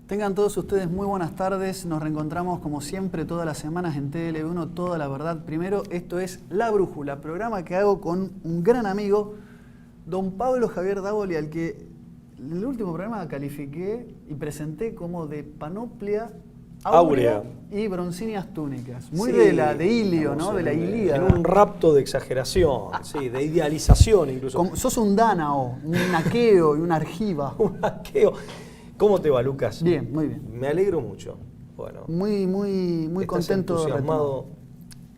Tengan todos ustedes muy buenas tardes. Nos reencontramos como siempre todas las semanas en TLV1, Toda la Verdad Primero. Esto es La Brújula, programa que hago con un gran amigo, don Pablo Javier Dávoli, al que en el último programa califiqué y presenté como de panoplia áurea y broncíneas túnicas. Muy sí, de Ilio, ¿no? De la Ilíada. En un rapto de exageración, sí, de idealización incluso. Como, sos un dánao, un aqueo y un argiva. Un aqueo. ¿Cómo te va, Lucas? Bien, muy bien. Me alegro mucho. Bueno, muy contento. Entusiasmado.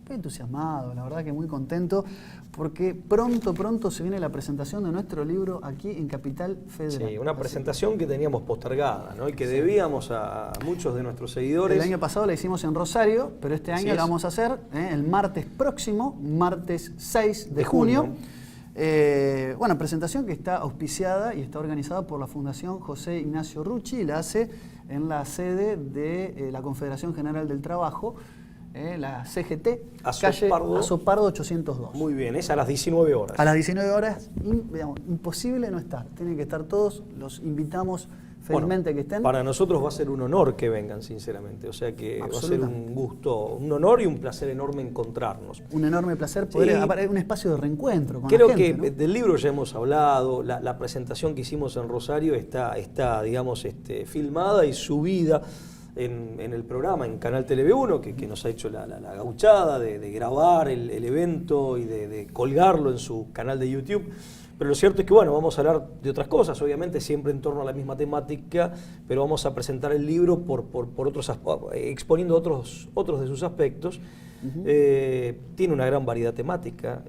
Estoy entusiasmado, la verdad que muy contento, porque pronto se viene la presentación de nuestro libro aquí en Capital Federal. Sí, una presentación que teníamos postergada, ¿no? Y que debíamos a muchos de nuestros seguidores. El año pasado la hicimos en Rosario, pero este año la vamos a hacer el martes próximo, martes 6 de junio. Bueno, presentación que está auspiciada y está organizada por la Fundación José Ignacio Rucci y la hace en la sede de la Confederación General del Trabajo, la CGT, calle Azopardo 802. Muy bien, es a las 19 horas. A las 19 horas, digamos, imposible no estar. Tienen que estar todos, los invitamos felizmente que estén. Para nosotros va a ser un honor que vengan, sinceramente. O sea que va a ser un gusto, un honor y un placer enorme encontrarnos. Un enorme placer poder un espacio de reencuentro con Creo la gente, que ¿no? Del libro ya hemos hablado, la presentación que hicimos en Rosario está digamos, filmada y subida en el programa, en Canal TLV1, que nos ha hecho la gauchada de grabar el evento y de colgarlo en su canal de YouTube. Pero lo cierto es que, bueno, vamos a hablar de otras cosas, obviamente, siempre en torno a la misma temática, pero vamos a presentar el libro exponiendo otros de sus aspectos. Tiene una gran variedad temática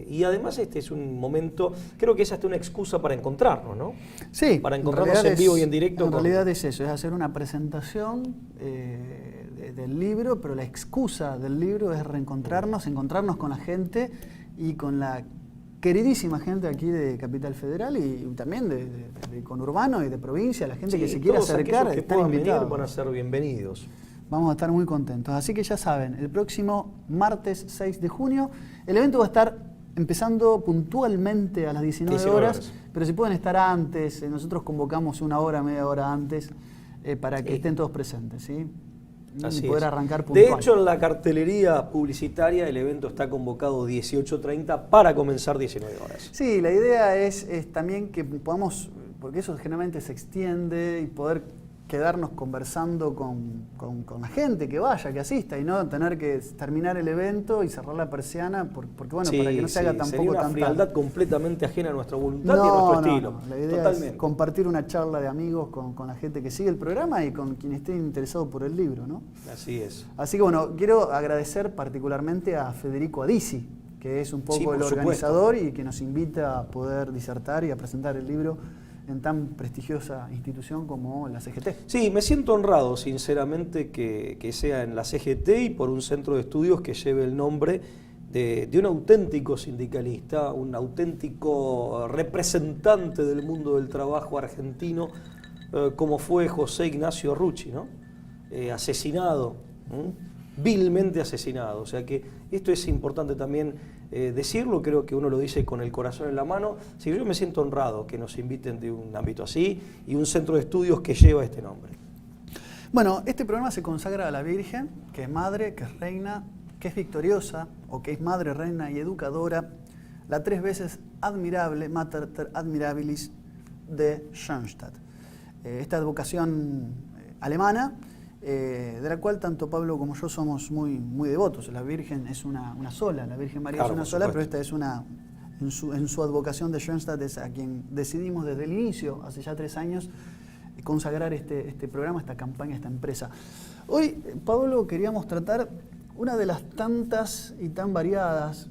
y además este es un momento, creo que es hasta una excusa para encontrarnos, ¿no? Sí. Para encontrarnos en vivo y en directo. En realidad es eso, es hacer una presentación del libro, pero la excusa del libro es encontrarnos con la gente y con la queridísima gente aquí de Capital Federal y también de conurbano y de provincia, la gente que se quiera acercar, que están invitados. Van a ser bienvenidos. Vamos a estar muy contentos. Así que ya saben, el próximo martes 6 de junio, el evento va a estar empezando puntualmente a las 19 horas, pero si pueden estar antes, nosotros convocamos media hora antes, para que estén todos presentes, ¿sí? Y poder arrancar puntual. De hecho, en la cartelería publicitaria el evento está convocado 18:30 para comenzar 19 horas. Sí, la idea es también que podamos, porque eso generalmente se extiende, y poder quedarnos conversando con la gente que vaya, que asista, y no tener que terminar el evento y cerrar la persiana, porque bueno, para que no se haga tampoco sería una frialdad completamente ajena a nuestra voluntad y a nuestro estilo. No. La idea es compartir una charla de amigos con la gente que sigue el programa y con quien esté interesado por el libro, ¿no? Así es. Así que bueno, quiero agradecer particularmente a Federico Adisi, que es un poco el organizador y que nos invita a poder disertar y a presentar el libro en tan prestigiosa institución como la CGT. Sí, me siento honrado, sinceramente, que sea en la CGT y por un centro de estudios que lleve el nombre de un auténtico sindicalista, un auténtico representante del mundo del trabajo argentino, como fue José Ignacio Rucci, ¿no? Asesinado, vilmente asesinado. O sea que esto es importante también decirlo, creo que uno lo dice con el corazón en la mano. Sí, yo me siento honrado que nos inviten de un ámbito así y un centro de estudios que lleva este nombre. Bueno, este programa se consagra a la Virgen, que es madre, que es reina, que es victoriosa, o que es madre, reina y educadora, la 3 veces admirable, Mater Admirabilis de Schoenstatt. Esta advocación alemana, de la cual tanto Pablo como yo somos muy devotos. La Virgen es una sola, la Virgen María es una sola, pero esta es en su advocación de Schoenstatt es a quien decidimos desde el inicio, hace ya 3 años, consagrar este programa, esta campaña, esta empresa. Hoy, Pablo, queríamos tratar una de las tantas y tan variadas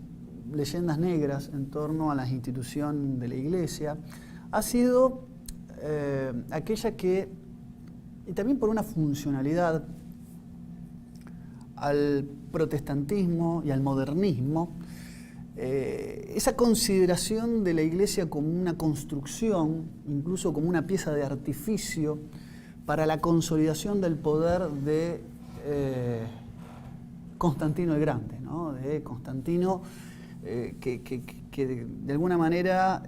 leyendas negras en torno a la institución de la Iglesia. Ha sido aquella que, y también por una funcionalidad al protestantismo y al modernismo, esa consideración de la Iglesia como una construcción, incluso como una pieza de artificio para la consolidación del poder de Constantino el Grande, ¿no? De Constantino que de alguna manera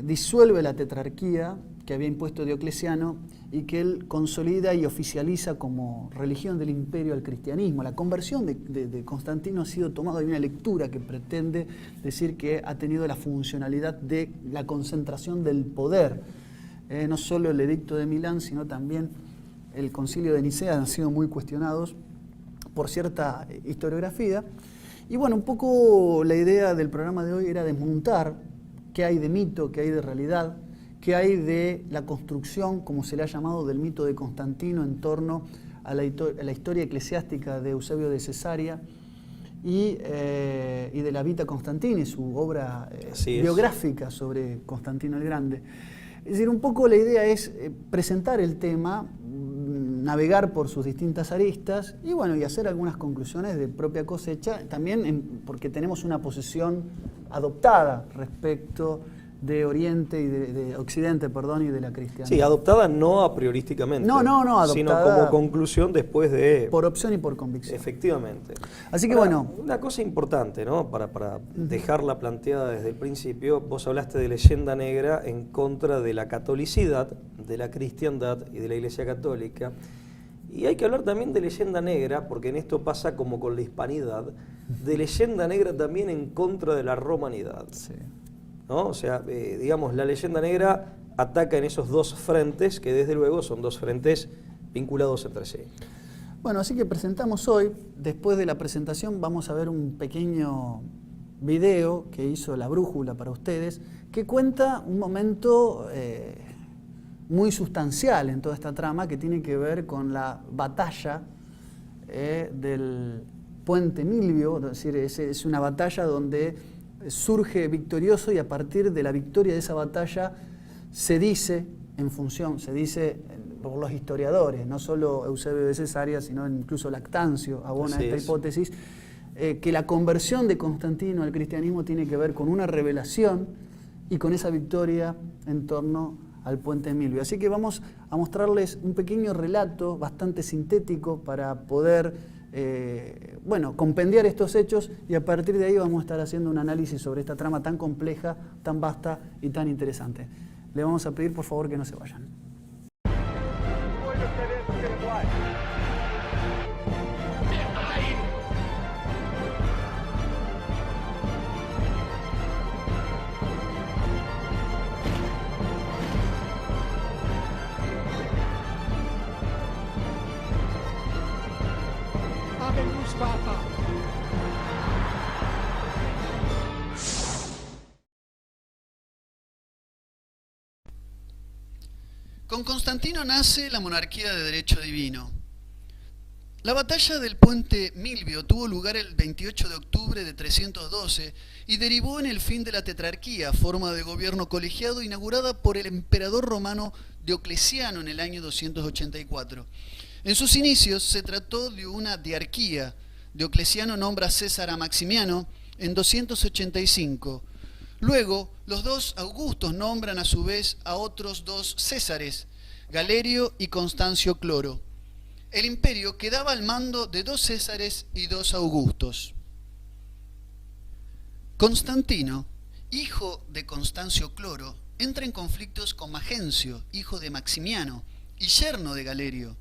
disuelve la tetrarquía que había impuesto Diocleciano y que él consolida y oficializa como religión del imperio al cristianismo. La conversión de Constantino ha sido tomada de una lectura que pretende decir que ha tenido la funcionalidad de la concentración del poder. No solo el edicto de Milán, sino también el concilio de Nicea han sido muy cuestionados por cierta historiografía. Y bueno, un poco la idea del programa de hoy era desmontar qué hay de mito, qué hay de realidad, qué hay de la construcción, como se le ha llamado, del mito de Constantino en torno a la historia eclesiástica de Eusebio de Cesarea y de la Vita Constantini, su obra biográfica sobre Constantino el Grande. Es decir, un poco la idea es presentar el tema, navegar por sus distintas aristas y bueno, y hacer algunas conclusiones de propia cosecha, también porque tenemos una posición adoptada respecto de Oriente y de Occidente, perdón, y de la cristiandad. Sí, adoptada no a priorísticamente. No, adoptada. Sino como conclusión después de... Por opción y por convicción. Efectivamente. Así que ahora, bueno... Una cosa importante, ¿no? Para dejarla planteada desde el principio, vos hablaste de leyenda negra en contra de la catolicidad, de la cristiandad y de la Iglesia Católica. Y hay que hablar también de leyenda negra, porque en esto pasa como con la hispanidad, de leyenda negra también en contra de la romanidad. Sí. ¿No? O sea, digamos, la leyenda negra ataca en esos dos frentes, que desde luego son dos frentes vinculados entre sí. Bueno, así que presentamos hoy, después de la presentación vamos a ver un pequeño video que hizo La Brújula para ustedes, que cuenta un momento muy sustancial en toda esta trama, que tiene que ver con la batalla del Puente Milvio. Es decir, es una batalla donde surge victorioso y a partir de la victoria de esa batalla se dice por los historiadores, no solo Eusebio de Cesarea, sino incluso Lactancio abona esta hipótesis, que la conversión de Constantino al cristianismo tiene que ver con una revelación y con esa victoria en torno al Puente Milvio. Así que vamos a mostrarles un pequeño relato bastante sintético para poder compendiar estos hechos y a partir de ahí vamos a estar haciendo un análisis sobre esta trama tan compleja, tan vasta y tan interesante. Le vamos a pedir por favor que no se vayan. Con Constantino nace la monarquía de derecho divino. La batalla del Puente Milvio tuvo lugar el 28 de octubre de 312 y derivó en el fin de la tetrarquía, forma de gobierno colegiado inaugurada por el emperador romano Diocleciano en el año 284. En sus inicios se trató de una diarquía. Diocleciano nombra a César a Maximiano en 285. Luego, los dos Augustos nombran a su vez a otros dos Césares, Galerio y Constancio Cloro. El imperio quedaba al mando de dos Césares y dos Augustos. Constantino, hijo de Constancio Cloro, entra en conflictos con Magencio, hijo de Maximiano, y yerno de Galerio.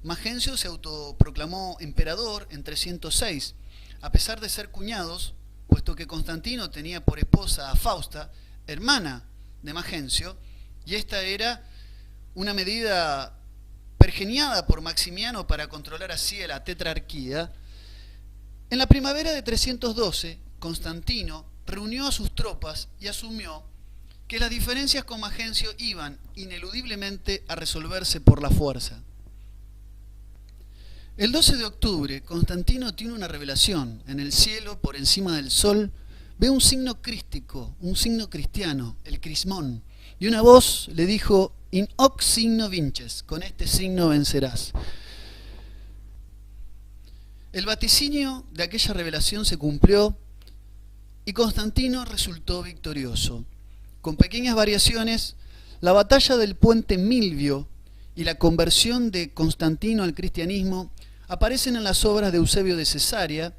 Magencio se autoproclamó emperador en 306, a pesar de ser cuñados, puesto que Constantino tenía por esposa a Fausta, hermana de Magencio, y esta era una medida pergeniada por Maximiano para controlar así a la tetrarquía. En la primavera de 312, Constantino reunió a sus tropas y asumió que las diferencias con Magencio iban ineludiblemente a resolverse por la fuerza. El 12 de octubre, Constantino tiene una revelación. En el cielo, por encima del sol, ve un signo crístico, un signo cristiano, el crismón. Y una voz le dijo, in hoc signo vinces, con este signo vencerás. El vaticinio de aquella revelación se cumplió y Constantino resultó victorioso. Con pequeñas variaciones, la batalla del Puente Milvio y la conversión de Constantino al cristianismo aparecen en las obras de Eusebio de Cesarea,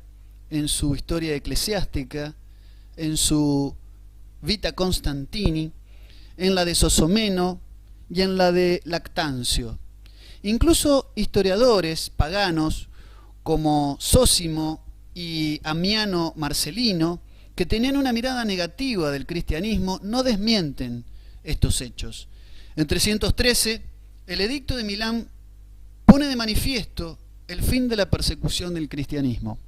en su Historia Eclesiástica, en su Vita Constantini, en la de Sosomeno y en la de Lactancio. Incluso historiadores paganos como Zósimo y Ammiano Marcelino, que tenían una mirada negativa del cristianismo, no desmienten estos hechos. En 313, el edicto de Milán pone de manifiesto el fin de la persecución del cristianismo.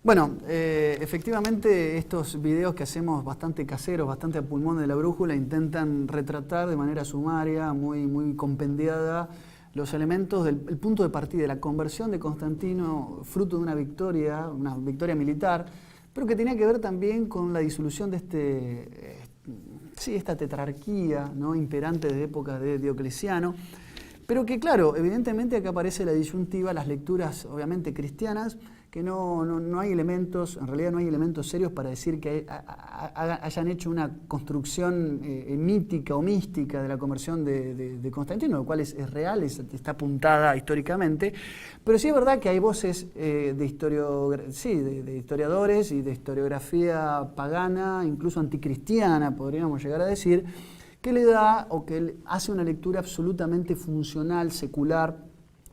Bueno, efectivamente estos videos que hacemos bastante caseros, bastante a pulmón de la brújula, intentan retratar de manera sumaria, muy compendiada, los elementos del punto de partida de la conversión de Constantino, fruto de una victoria militar, pero que tenía que ver también con la disolución de esta tetrarquía, ¿no?, imperante de épocas de Diocleciano, pero que, claro, evidentemente acá aparece la disyuntiva, las lecturas obviamente cristianas, que no hay elementos, en realidad no hay elementos serios para decir que hayan hecho una construcción mítica o mística de la conversión de Constantino, lo cual es real, está apuntada históricamente, pero sí es verdad que hay voces de historiadores y de historiografía pagana, incluso anticristiana, podríamos llegar a decir, que le da o que hace una lectura absolutamente funcional, secular,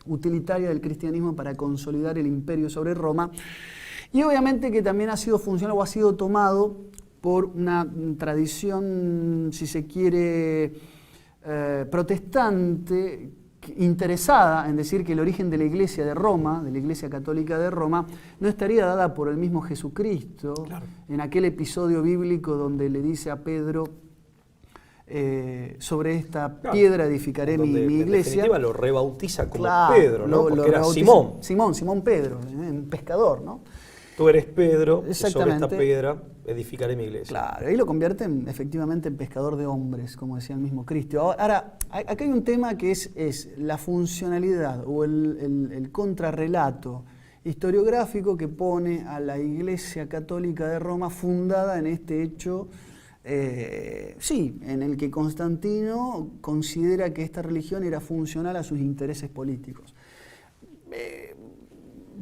utilitaria del cristianismo para consolidar el imperio sobre Roma, y obviamente que también ha sido funcional o ha sido tomado por una tradición, si se quiere, protestante, interesada en decir que el origen de la Iglesia de Roma, de la Iglesia Católica de Roma, no estaría dada por el mismo Jesucristo, claro, en aquel episodio bíblico donde le dice a Pedro, sobre esta piedra edificaré mi iglesia. En definitiva lo rebautiza como Pedro, ¿no? Porque era Simón. Simón Pedro, un pescador, ¿no? Tú eres Pedro, y sobre esta piedra edificaré mi iglesia. Claro, ahí lo convierte efectivamente en pescador de hombres, como decía el mismo Cristo. Ahora, acá hay un tema que es la funcionalidad o el contrarrelato historiográfico que pone a la Iglesia Católica de Roma fundada en este hecho, en el que Constantino considera que esta religión era funcional a sus intereses políticos.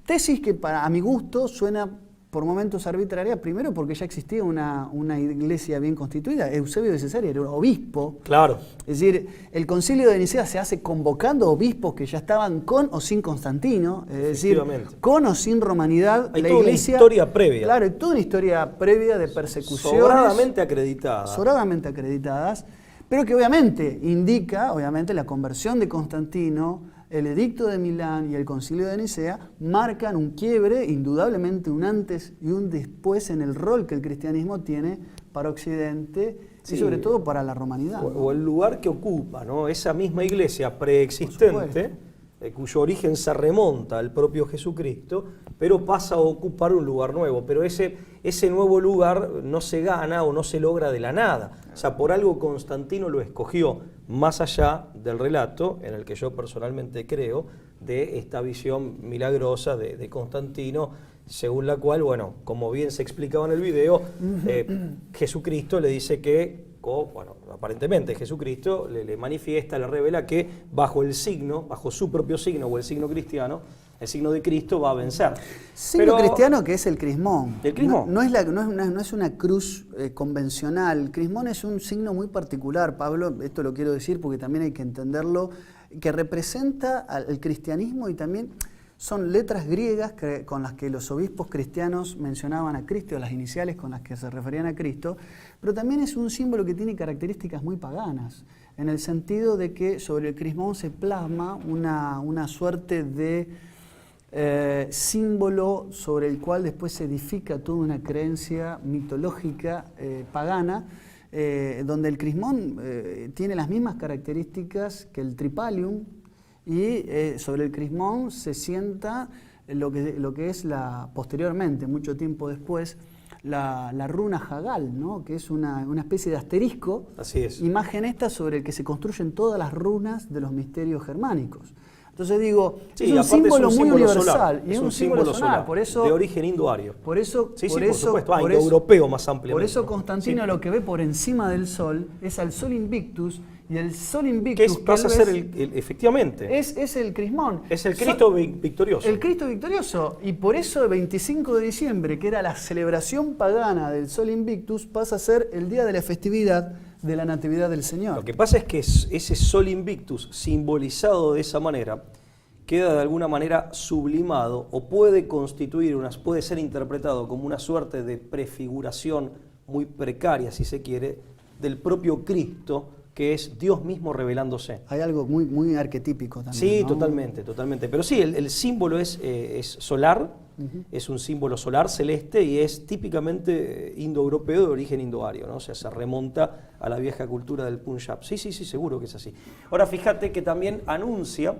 Tesis que a mi gusto suena por momentos arbitraria, primero porque ya existía una iglesia bien constituida. Eusebio de Cesarea era un obispo. Claro. Es decir, el concilio de Nicea se hace convocando obispos que ya estaban con o sin Constantino, es decir, con o sin romanidad. Hay la toda iglesia, una historia previa. Claro, hay toda una historia previa de persecuciones. Sobradamente acreditada. Sobradamente acreditadas, pero que obviamente indica, la conversión de Constantino, el edicto de Milán y el concilio de Nicea marcan un quiebre, indudablemente un antes y un después en el rol que el cristianismo tiene para Occidente, sí, y sobre todo para la romanidad. O el lugar que ocupa, ¿no? Esa misma iglesia preexistente, cuyo origen se remonta al propio Jesucristo, pero pasa a ocupar un lugar nuevo. Pero ese nuevo lugar no se gana o no se logra de la nada. O sea, por algo Constantino lo escogió, más allá del relato, en el que yo personalmente creo, de esta visión milagrosa de Constantino, según la cual, bueno, como bien se explicaba en el video, Jesucristo le dice que, aparentemente Jesucristo le manifiesta, le revela que bajo su propio signo o el signo cristiano, el signo de Cristo va a vencer. Signo cristiano que es el crismón. ¿El crismón? No es una cruz convencional. El crismón es un signo muy particular, Pablo, esto lo quiero decir porque también hay que entenderlo, que representa al cristianismo y también son letras griegas con las que los obispos cristianos mencionaban a Cristo, las iniciales con las que se referían a Cristo, pero también es un símbolo que tiene características muy paganas, en el sentido de que sobre el crismón se plasma una suerte de símbolo sobre el cual después se edifica toda una creencia mitológica pagana, donde el crismón tiene las mismas características que el tripalium, y sobre el crismón se sienta lo que es posteriormente, mucho tiempo después, la runa Hagal, ¿no?, que es una especie de asterisco. Así es. Imagen esta sobre el que se construyen todas las runas de los misterios germánicos. Entonces digo, sí, es un símbolo muy universal. Solar. Y es un símbolo solar. Por eso, de origen indoario. Por supuesto, indoeuropeo más ampliamente. Por eso Constantino lo que ve por encima del sol es al sol invictus, y el sol invictus pasa a ser efectivamente. Es el crismón. Es el Cristo victorioso. El Cristo victorioso. Y por eso el 25 de diciembre, que era la celebración pagana del sol invictus, pasa a ser el día de la festividad de la Natividad del Señor. Lo que pasa es que ese Sol Invictus, simbolizado de esa manera, queda de alguna manera sublimado o puede puede ser interpretado como una suerte de prefiguración muy precaria, si se quiere, del propio Cristo, que es Dios mismo revelándose. Hay algo muy, muy arquetípico también. Sí, ¿no? totalmente, totalmente. Pero sí, el símbolo es solar, es un símbolo solar celeste y es típicamente indoeuropeo de origen indoario, ¿no? O sea, se remonta a la vieja cultura del Punjab. Sí, seguro que es así. Ahora, fíjate que también anuncia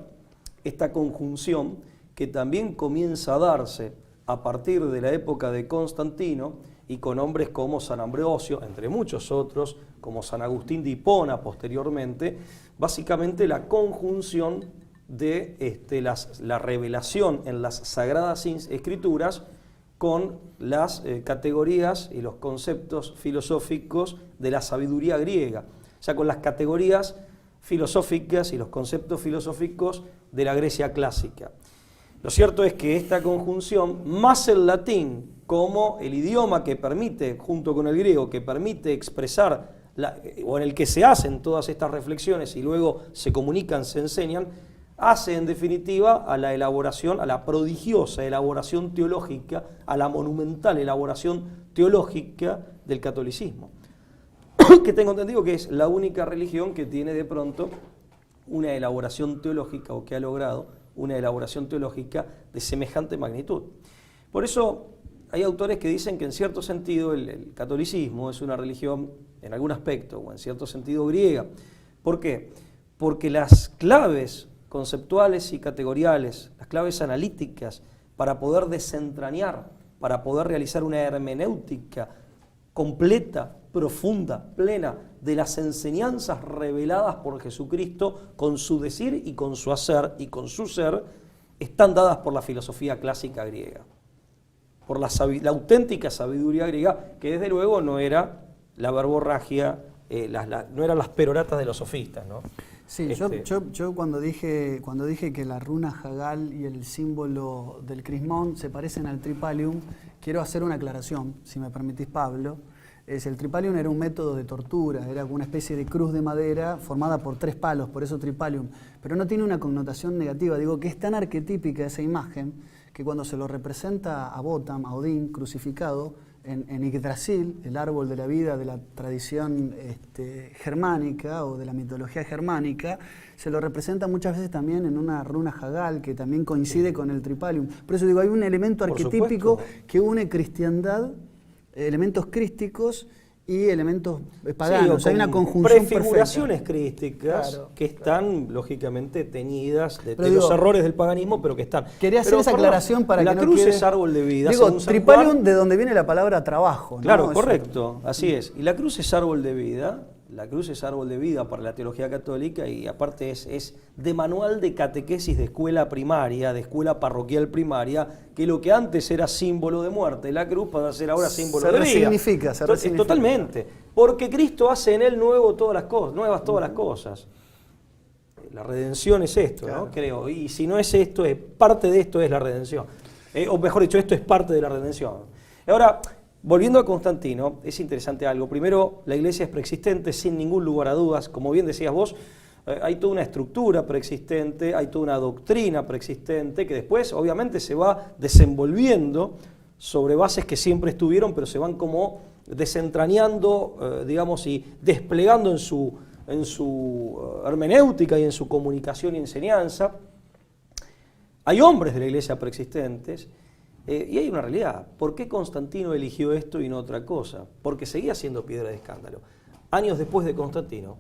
esta conjunción que también comienza a darse a partir de la época de Constantino y con hombres como San Ambrosio, entre muchos otros, como San Agustín de Hipona posteriormente, básicamente la conjunción de la revelación en las Sagradas Escrituras con las categorías y los conceptos filosóficos de la sabiduría griega, o sea, con las categorías filosóficas y los conceptos filosóficos de la Grecia clásica. Lo cierto es que esta conjunción, más el latín como el idioma que permite, junto con el griego, que permite expresar, o en el que se hacen todas estas reflexiones y luego se comunican, se enseñan, hace en definitiva a la elaboración, a la prodigiosa elaboración teológica, a la monumental elaboración teológica del catolicismo, que tengo entendido que es la única religión que tiene de pronto una elaboración teológica, o que ha logrado una elaboración teológica de semejante magnitud. Por eso hay autores que dicen que en cierto sentido el catolicismo es una religión en algún aspecto, o en cierto sentido griega. ¿Por qué? Porque las claves conceptuales y categoriales, las claves analíticas para poder desentrañar, para poder realizar una hermenéutica completa, profunda, plena de las enseñanzas reveladas por Jesucristo con su decir y con su hacer y con su ser, están dadas por la filosofía clásica griega, por la auténtica sabiduría griega, que desde luego no era la verborragia, no eran las peroratas de los sofistas, ¿no? Sí, yo cuando dije que la runa Hagal y el símbolo del crismón se parecen al tripalium, quiero hacer una aclaración, si me permitís, Pablo. El tripalium era un método de tortura, era una especie de cruz de madera formada por 3 palos, por eso tripalium, pero no tiene una connotación negativa. Digo que es tan arquetípica esa imagen que cuando se lo representa a Botam, a Odín, crucificado, en Yggdrasil, el árbol de la vida de la tradición germánica o de la mitología germánica, se lo representa muchas veces también en una runa Hagal que también coincide con el tripalium. Por eso digo, hay un elemento arquetípico que une cristiandad, elementos crísticos y elementos paganos. Sí, hay una conjunción prefiguraciones perfecta. crísticas, Claro, que están lógicamente teñidas de Pero los digo, errores del paganismo, pero que están. Quería hacer esa aclaración para que no La cruz quede... es árbol de vida. Digo, según San tripalium, Juan. de donde viene la palabra trabajo, ¿no? Claro, Eso. correcto, así es. Y la cruz es árbol de vida. La cruz es árbol de vida para la teología católica y aparte es de manual de catequesis de escuela primaria, de escuela parroquial primaria, que lo que antes era símbolo de muerte, la cruz pasa a ser ahora símbolo de vida. Se resignifica. Totalmente, porque Cristo hace en él nuevas todas las cosas. La redención es esto, claro, ¿no? Creo, y si no es esto, parte de esto es la redención. O mejor dicho, esto es parte de la redención. Ahora, volviendo a Constantino, es interesante algo. Primero, la iglesia es preexistente, sin ningún lugar a dudas. Como bien decías vos, hay toda una estructura preexistente, hay toda una doctrina preexistente que después, obviamente, se va desenvolviendo sobre bases que siempre estuvieron, pero se van como desentrañando, digamos, y desplegando en su hermenéutica y en su comunicación y enseñanza. Hay hombres de la iglesia preexistentes. Y hay una realidad. ¿Por qué Constantino eligió esto y no otra cosa? Porque seguía siendo piedra de escándalo. Años después de Constantino,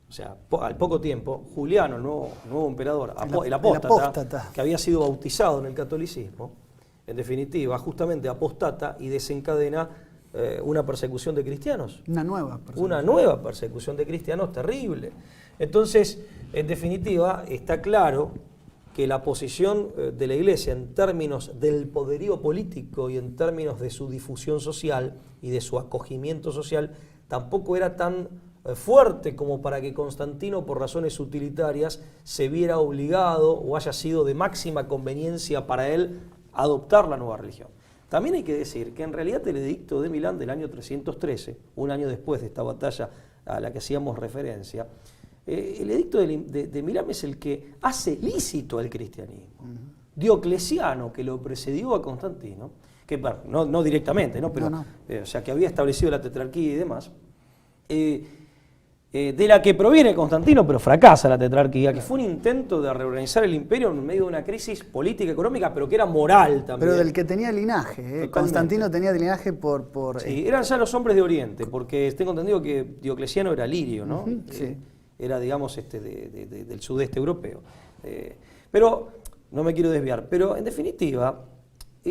o sea, al poco tiempo, Juliano, el nuevo emperador, el apóstata, que había sido bautizado en el catolicismo, en definitiva, justamente apostata y desencadena una persecución de cristianos. Una nueva persecución de cristianos terrible. Entonces, en definitiva, está claro que la posición de la Iglesia en términos del poderío político y en términos de su difusión social y de su acogimiento social tampoco era tan fuerte como para que Constantino, por razones utilitarias, se viera obligado o haya sido de máxima conveniencia para él adoptar la nueva religión. También hay que decir que en realidad el edicto de Milán del año 313, un año después de esta batalla a la que hacíamos referencia, el edicto de Milán es el que hace lícito al cristianismo. Diocleciano, que lo precedió a Constantino, que bueno, no directamente, ¿no? Pero, o sea, que había establecido la tetrarquía y demás, de la que proviene Constantino, pero fracasa la tetrarquía, que fue un intento de reorganizar el imperio en medio de una crisis política económica, pero que era moral también. Pero del que tenía linaje, Constantino tenía linaje por sí, eran ya los hombres de Oriente, porque tengo entendido que Diocleciano era lirio, ¿no? Sí. Era, digamos, del sudeste europeo. Pero, no me quiero desviar, pero en definitiva,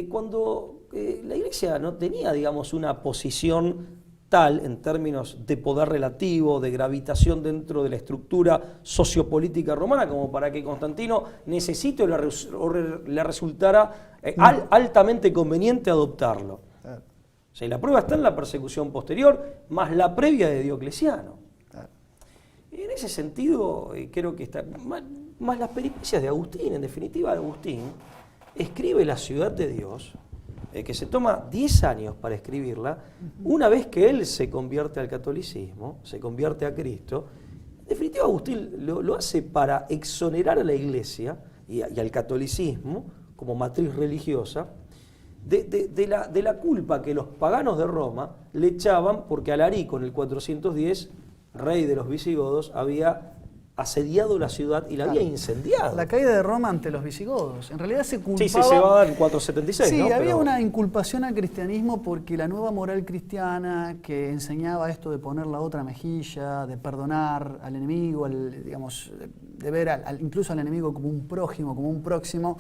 cuando la Iglesia no tenía, digamos, una posición tal en términos de poder relativo, de gravitación dentro de la estructura sociopolítica romana, como para que Constantino necesite o le resultara altamente conveniente adoptarlo. Claro. O sea, y la prueba está en la persecución posterior, más la previa de Diocleciano. Claro. En ese sentido, creo que está, más las peripecias de Agustín, en definitiva, Agustín escribe La ciudad de Dios, que se toma 10 años para escribirla, una vez que él se convierte al catolicismo, se convierte a Cristo. En definitiva, Agustín lo hace para exonerar a la Iglesia y al catolicismo como matriz religiosa de la culpa que los paganos de Roma le echaban porque Alarico, en el 410, rey de los visigodos, había asediado la ciudad y la había incendiado. La caída de Roma ante los visigodos. En realidad se culpaba... Sí, se va a dar en 476, sí, ¿no? había una inculpación al cristianismo porque la nueva moral cristiana que enseñaba esto de poner la otra mejilla, de perdonar al enemigo, digamos, de ver incluso al enemigo como un prójimo, como un próximo,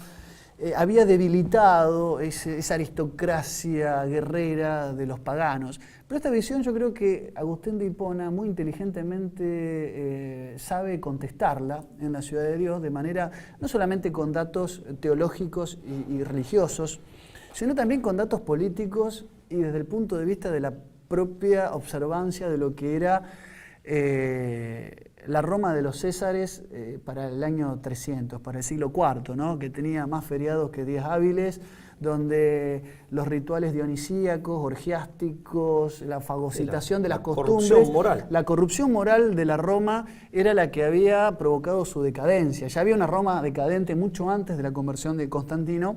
había debilitado esa aristocracia guerrera de los paganos. Pero esta visión yo creo que Agustín de Hipona muy inteligentemente sabe contestarla en la Ciudad de Dios de manera no solamente con datos teológicos y religiosos, sino también con datos políticos y desde el punto de vista de la propia observancia de lo que era la Roma de los Césares para el año 300, para el siglo IV, ¿no? Que tenía más feriados que días hábiles, donde los rituales dionisíacos, orgiásticos, la fagocitación de las costumbres, la corrupción moral de la Roma era la que había provocado su decadencia. Ya había una Roma decadente mucho antes de la conversión de Constantino,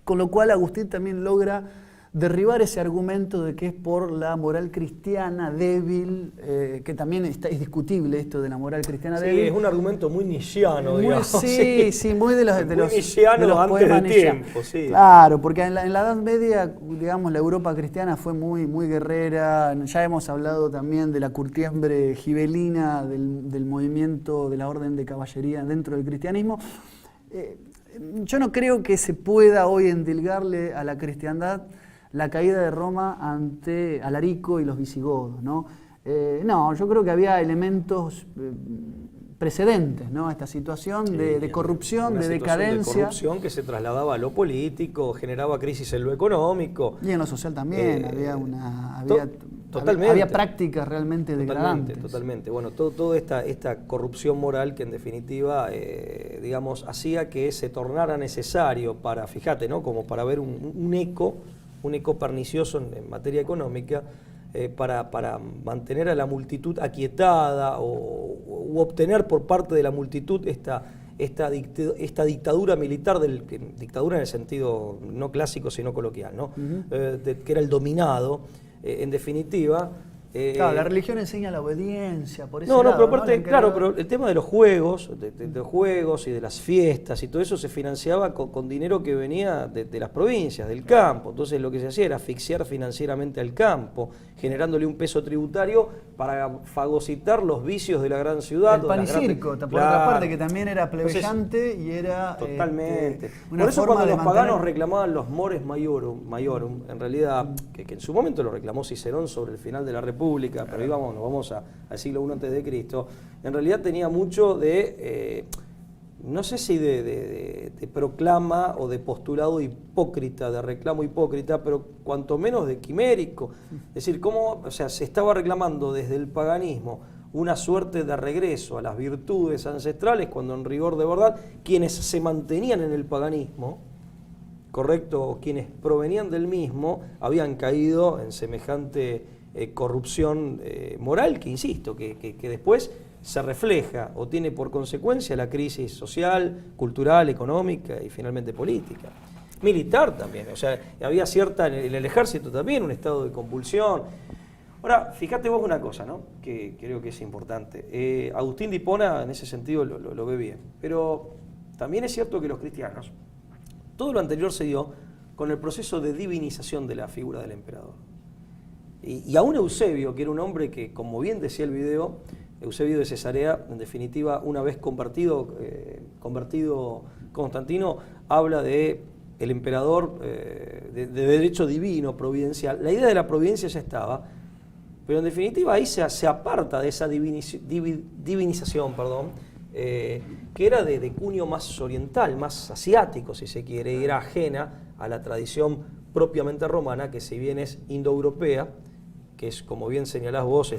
con lo cual Agustín también logra derribar ese argumento de que es por la moral cristiana débil, que también es discutible esto de la moral cristiana débil. Sí, es un argumento muy nietzscheano, digamos. Sí, muy de los nietzscheano antes del tiempo, sí. Claro, porque en la Edad Media, digamos, la Europa cristiana fue muy guerrera. Ya hemos hablado también de la curtiembre gibelina, del movimiento de la orden de caballería dentro del cristianismo. Yo no creo que se pueda hoy endilgarle a la cristiandad la caída de Roma ante Alarico y los visigodos, ¿no? No, yo creo que había elementos precedentes, ¿no? A esta situación de corrupción, de decadencia. De corrupción que se trasladaba a lo político, generaba crisis en lo económico. Y en lo social también, totalmente. Había prácticas realmente degradantes. Totalmente. Bueno, toda esta corrupción moral que en definitiva, digamos, hacía que se tornara necesario para, fíjate, ¿no? Como para ver un eco pernicioso en materia económica, para mantener a la multitud aquietada u obtener por parte de la multitud esta dictadura militar, dictadura en el sentido no clásico sino coloquial, ¿no? Que era el dominado, en definitiva. Claro, la religión enseña la obediencia, por eso. Pero aparte, claro, pero el tema de los juegos, de los juegos y de las fiestas y todo eso se financiaba con dinero que venía de las provincias, del campo. Entonces lo que se hacía era asfixiar financieramente al campo, generándole un peso tributario para fagocitar los vicios de la gran ciudad. El pan y circo, por otra parte, que también era plebeyante y era totalmente. Por eso cuando los paganos reclamaban los mores maiorum, en realidad, que en su momento lo reclamó Cicerón sobre el final de la República, pero ahí nos vamos al siglo I a.C., en realidad tenía mucho de, no sé si de proclama o de postulado hipócrita, de reclamo hipócrita, pero cuanto menos de quimérico. Es decir, se estaba reclamando desde el paganismo una suerte de regreso a las virtudes ancestrales, cuando en rigor de verdad quienes se mantenían en el paganismo, correcto, quienes provenían del mismo, habían caído en semejante corrupción moral que, insisto, que después se refleja o tiene por consecuencia la crisis social, cultural, económica y finalmente política. Militar también, o sea, había cierta, en el ejército también, un estado de convulsión. Ahora, fíjate vos una cosa, ¿no? Que creo que es importante. Agustín de Hipona en ese sentido lo ve bien, pero también es cierto que los cristianos, todo lo anterior se dio con el proceso de divinización de la figura del emperador. Y aún Eusebio, que era un hombre que, como bien decía el video, Eusebio de Cesarea, en definitiva, una vez convertido Constantino, habla de el emperador de derecho divino, providencial. La idea de la providencia ya estaba, pero en definitiva ahí se aparta de esa divinización, que era de cuño más oriental, más asiático, si se quiere, y era ajena a la tradición propiamente romana, que si bien es indoeuropea, que es, como bien señalás vos,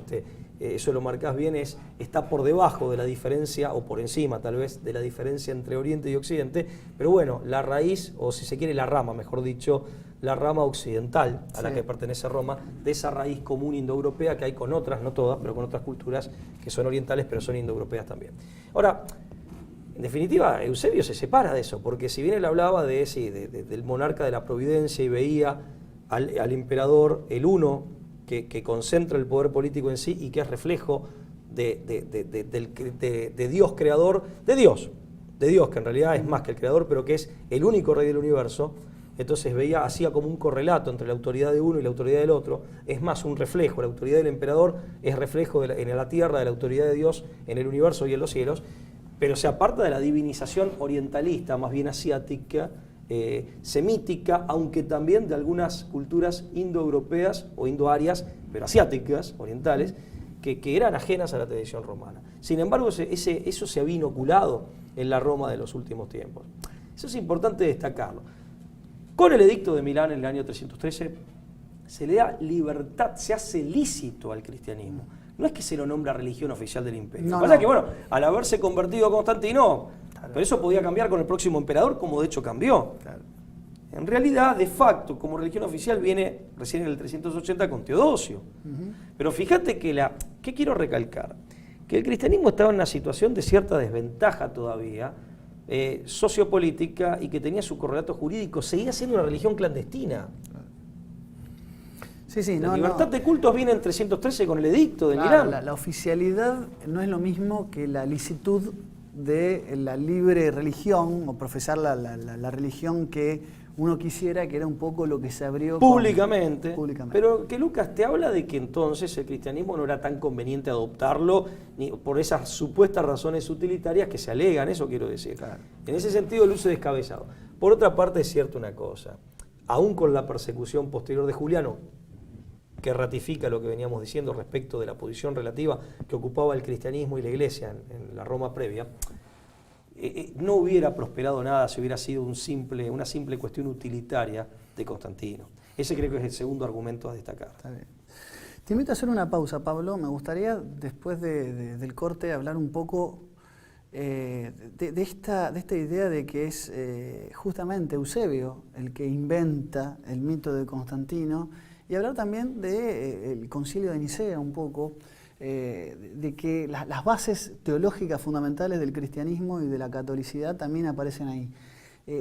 eso lo marcás bien, está por debajo de la diferencia, o por encima tal vez, de la diferencia entre Oriente y Occidente, pero bueno, la raíz, o si se quiere la rama, mejor dicho, la rama occidental a la que pertenece Roma, de esa raíz común indoeuropea que hay con otras, no todas, pero con otras culturas que son orientales, pero son indoeuropeas también. Ahora, en definitiva, Eusebio se separa de eso, porque si bien él hablaba del monarca de la providencia y veía al emperador, el uno, que concentra el poder político en sí y que es reflejo de Dios creador, de Dios, que en realidad es más que el creador, pero que es el único rey del universo. Entonces hacía como un correlato entre la autoridad de uno y la autoridad del otro. Es más, un reflejo. La autoridad del emperador es reflejo en la tierra de la autoridad de Dios en el universo y en los cielos, pero se aparta de la divinización orientalista, más bien asiática, semítica, aunque también de algunas culturas indoeuropeas o indoarias, pero asiáticas, orientales, que eran ajenas a la tradición romana. Sin embargo, eso se había inoculado en la Roma de los últimos tiempos. Eso es importante destacarlo. Con el edicto de Milán en el año 313 se le da libertad, se hace lícito al cristianismo. No es que se lo nombra religión oficial del imperio. Lo que pasa es que, bueno, al haberse convertido Constantino, pero eso podía cambiar con el próximo emperador, como de hecho cambió. Claro. En realidad, de facto, como religión oficial viene recién en el 380 con Teodosio. Pero fíjate ¿qué quiero recalcar? Que el cristianismo estaba en una situación de cierta desventaja todavía, sociopolítica, y que tenía su correlato jurídico, seguía siendo una religión clandestina. Sí, la libertad de cultos viene en 313 con el edicto de Milán. La oficialidad no es lo mismo que la licitud de la libre religión o profesar la religión que uno quisiera, que era un poco lo que se abrió públicamente. Pero que Lucas te habla de que entonces el cristianismo no era tan conveniente adoptarlo ni por esas supuestas razones utilitarias que se alegan, eso quiero decir. Claro. En ese sentido luce descabezado. Por otra parte es cierto una cosa, aún con la persecución posterior de Juliano, que ratifica lo que veníamos diciendo respecto de la posición relativa que ocupaba el cristianismo y la iglesia en la Roma previa, no hubiera prosperado nada si hubiera sido una simple cuestión utilitaria de Constantino. Ese creo que es el segundo argumento a destacar. Está bien. Te invito a hacer una pausa, Pablo. Me gustaría, después del corte, hablar un poco de esta idea de que es justamente Eusebio el que inventa el mito de Constantino, y hablar también del Concilio de Nicea un poco, de que las bases teológicas fundamentales del cristianismo y de la catolicidad también aparecen ahí.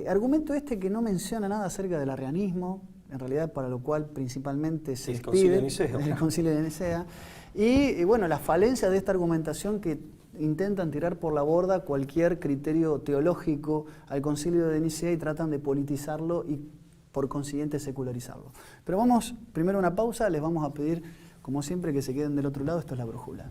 Argumento que no menciona nada acerca del arrianismo, en realidad para lo cual principalmente se despide el Concilio de Nicea, y bueno, las falencias de esta argumentación que intentan tirar por la borda cualquier criterio teológico al Concilio de Nicea y tratan de politizarlo y por consiguiente secularizarlo. Pero vamos primero a una pausa, les vamos a pedir, como siempre, que se queden del otro lado. Esto es La Brújula.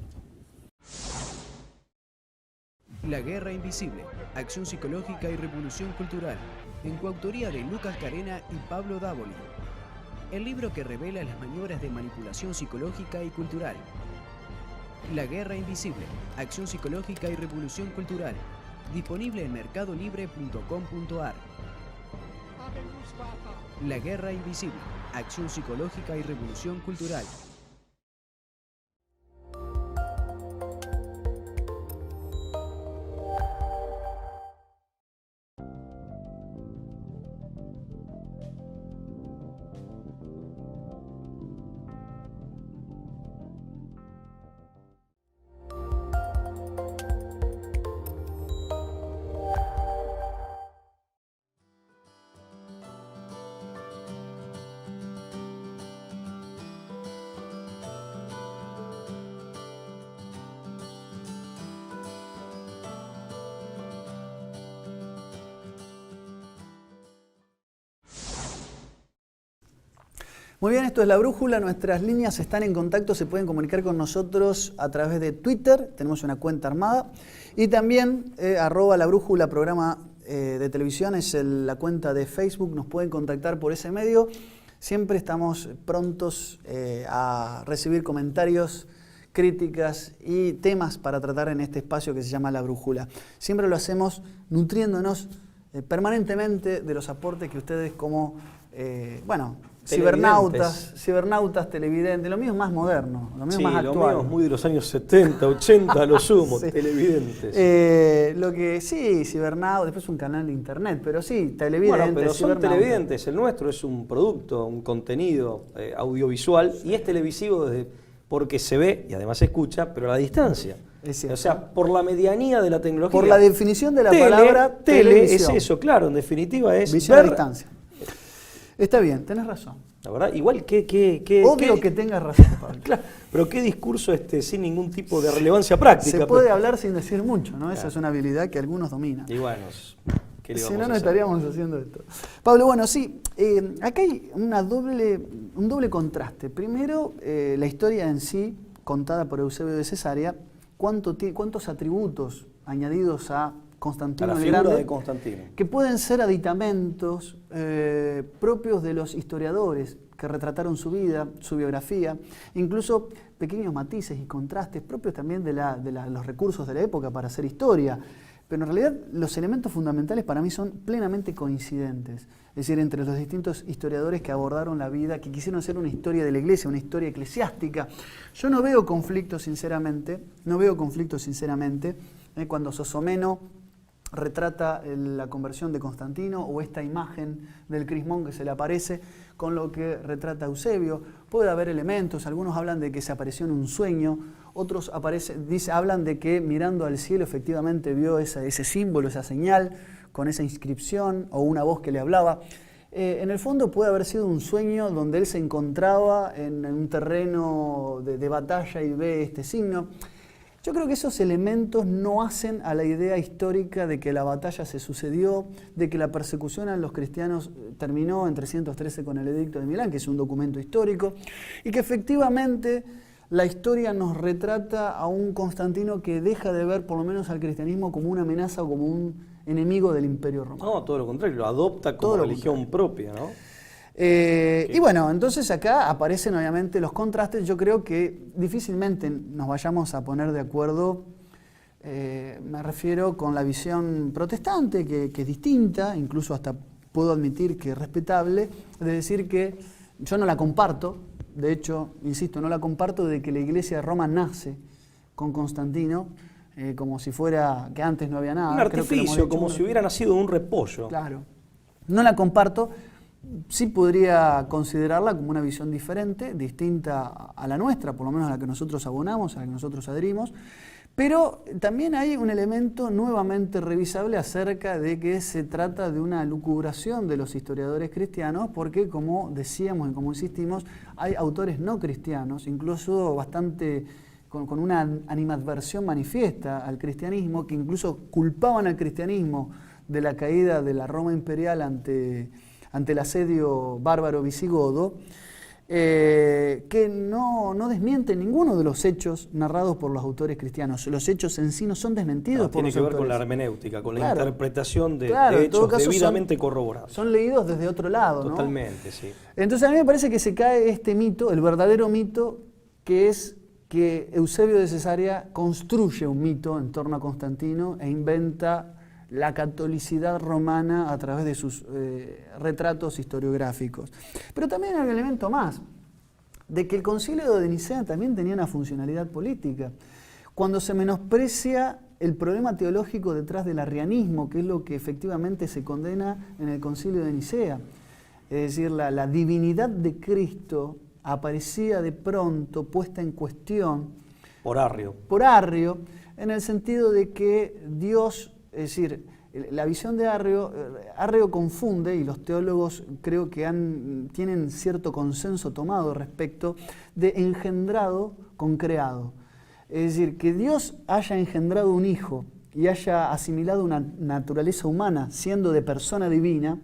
La Guerra Invisible, Acción Psicológica y Revolución Cultural, en coautoría de Lucas Carena y Pablo Dávoli. El libro que revela las maniobras de manipulación psicológica y cultural. La Guerra Invisible, Acción Psicológica y Revolución Cultural, disponible en mercadolibre.com.ar. La Guerra Invisible, Acción Psicológica y Revolución Cultural. Muy bien, esto es La Brújula, nuestras líneas están en contacto, se pueden comunicar con nosotros a través de Twitter, tenemos una cuenta armada, y también @La Brújula, programa de televisión, es la cuenta de Facebook, nos pueden contactar por ese medio. Siempre estamos prontos a recibir comentarios, críticas y temas para tratar en este espacio que se llama La Brújula. Siempre lo hacemos nutriéndonos permanentemente de los aportes que ustedes como, cibernautas, televidentes, lo mío es más moderno, lo mío es más actual. Lo mío es muy de los años 70, 80 a lo sumo, sí. Televidentes. Lo que sí, cibernautas, después un canal de internet, pero sí, televidentes. Bueno, pero son televidentes, el nuestro es un producto, un contenido audiovisual y es televisivo porque se ve y además se escucha, pero a la distancia. O sea, por la medianía de la tecnología. Por la definición de la palabra televisión. Es eso, claro, en definitiva es visión a distancia. Está bien, tenés razón. La verdad, igual que obvio que tengas razón, Pablo. Claro, pero qué discurso sin ningún tipo de relevancia práctica. Se puede hablar sin decir mucho, ¿no? Claro. Esa es una habilidad que algunos dominan. Y bueno, ¿qué le vamos si no, a no hacer? estaríamos haciendo esto. Pablo, bueno, sí, acá hay un doble contraste. Primero, la historia en sí, contada por Eusebio de Cesarea, cuántos atributos añadidos a Constantino a la el figura Grande, de Constantino, que pueden ser aditamentos propios de los historiadores que retrataron su vida, su biografía, incluso pequeños matices y contrastes propios también de los recursos de la época para hacer historia. Pero en realidad los elementos fundamentales para mí son plenamente coincidentes, es decir, entre los distintos historiadores que abordaron la vida, que quisieron hacer una historia de la Iglesia, una historia eclesiástica. Yo no veo conflictos sinceramente, cuando Sosomeno retrata la conversión de Constantino o esta imagen del crismón que se le aparece con lo que retrata Eusebio. Puede haber elementos, algunos hablan de que se apareció en un sueño, otros hablan de que mirando al cielo efectivamente vio ese símbolo, esa señal con esa inscripción o una voz que le hablaba. En el fondo puede haber sido un sueño donde él se encontraba en un terreno de batalla y ve este signo. Yo creo que esos elementos no hacen a la idea histórica de que la batalla se sucedió, de que la persecución a los cristianos terminó en 313 con el Edicto de Milán, que es un documento histórico, y que efectivamente la historia nos retrata a un Constantino que deja de ver por lo menos al cristianismo como una amenaza o como un enemigo del Imperio Romano. No, todo lo contrario, lo adopta como religión propia, ¿no? Y bueno, entonces acá aparecen obviamente los contrastes. Yo creo que difícilmente nos vayamos a poner de acuerdo, me refiero con la visión protestante, que es distinta, incluso hasta puedo admitir que es respetable, de decir que yo no la comparto, de hecho, insisto, no la comparto de que la Iglesia de Roma nace con Constantino, como si fuera que antes no había nada. Un artificio, como si hubiera nacido de un repollo. Claro, no la comparto. Sí podría considerarla como una visión diferente, distinta a la nuestra, por lo menos a la que nosotros abonamos, a la que nosotros adherimos, pero también hay un elemento nuevamente revisable acerca de que se trata de una lucubración de los historiadores cristianos, porque como decíamos y como insistimos, hay autores no cristianos, incluso bastante con una animadversión manifiesta al cristianismo, que incluso culpaban al cristianismo de la caída de la Roma imperial ante el asedio bárbaro visigodo, que no desmienten ninguno de los hechos narrados por los autores cristianos. Los hechos en sí no son desmentidos por los autores. Tiene que ver con la hermenéutica, con la interpretación de hechos todo caso debidamente corroborados. Son leídos desde otro lado, Totalmente, ¿no? Sí. Entonces a mí me parece que se cae este mito, el verdadero mito, que es que Eusebio de Cesarea construye un mito en torno a Constantino e inventa la catolicidad romana a través de sus retratos historiográficos. Pero también hay un elemento más, de que el Concilio de Nicea también tenía una funcionalidad política. Cuando se menosprecia el problema teológico detrás del arrianismo, que es lo que efectivamente se condena en el Concilio de Nicea, es decir, la divinidad de Cristo aparecía de pronto puesta en cuestión por Arrio, en el sentido de que Dios, es decir, la visión de Arrio confunde, y los teólogos creo que tienen cierto consenso tomado respecto de engendrado con creado. Es decir, que Dios haya engendrado un hijo y haya asimilado una naturaleza humana siendo de persona divina,